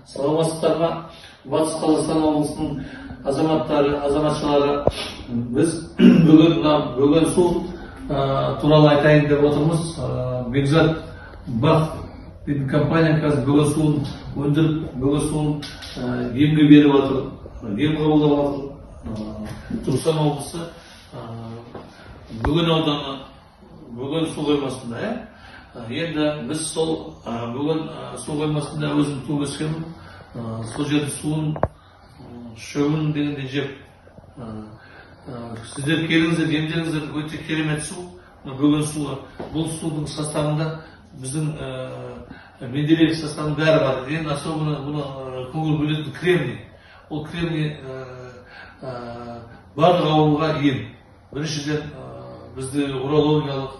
саламатсыздарбы? Батыс Қазақстан облысының азаматтары, азаматшылары, біз бөгөн су туралы айтайын деп отырмыз. Бекзат Бақ дейтін компания қазір бөгөн суын өндіріп, бөгөн суын емге беріп жатыр, ем қабылдап жатыр. Түркістан облысы Бөгөн ауданы Бөгөн су қоймасында, енді біз сол Бөгөн су қоймасында өзім туып өскенмін. Сол жерде суын шөбін дегенде жеп. Сіздер келіңіздер, емдеріңіздер, өте керемет су. Бөгөн суы. Бұл судың составында біздің менделеев составының бәрі бар. Ең особенно бұны көңіл бөлетін кремний. Ол кремний барлық ауруға ем. Біріншіден бізді урологиялық,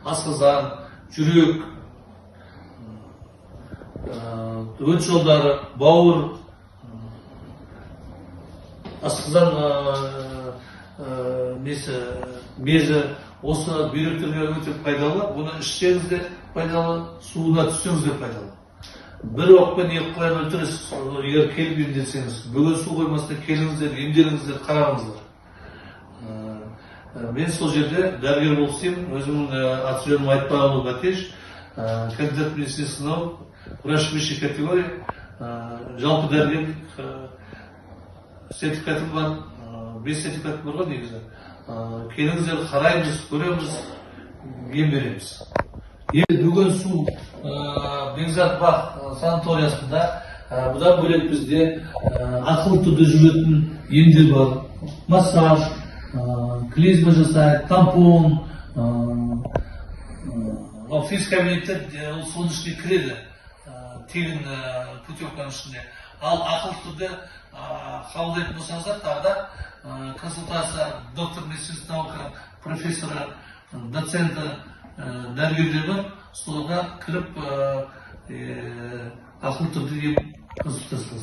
асқазан, жүрек, өт жолдары, бауыр, асқазан безі, осы бүйректерге өте пайдалы. Бұны ішсеңіз де пайдалы, суына түссеңіз де пайдалы. Бір оқпен екі қоян өлтіресіз, егер келіп емделсеңіз. Бөгөн су қоймасына келіңіздер, емделіңіздер, қарағыңыздар. Мен сол жерде дәрігер болып істеймін. Өзімнің аты-жөнім Айтпағұлы Бәтеш, кандидат медицинских наук, врач высшей категории, жалпы дәрігерлік сертификатым бар, 5 сертификат бар ғой негізі. Келіңіздер, қараймыз, көреміз, ем береміз. Бөгөн су Бекзат Бақ санаториясында бұдан бөлек бізде ақылы түрде жүретін емдер бар. Массаж, клизма жасайды, тампон, физ кабинетте соның ішіне кіреді, тегін путевканың ішіне. Ал ақылы түрде қабылдайтын болсаңыздар, тағы да консультация доктор медицинских наук, профессоры, доценті, дәрігерлер бар. Соларға кіріп ақылы түрде ем консультация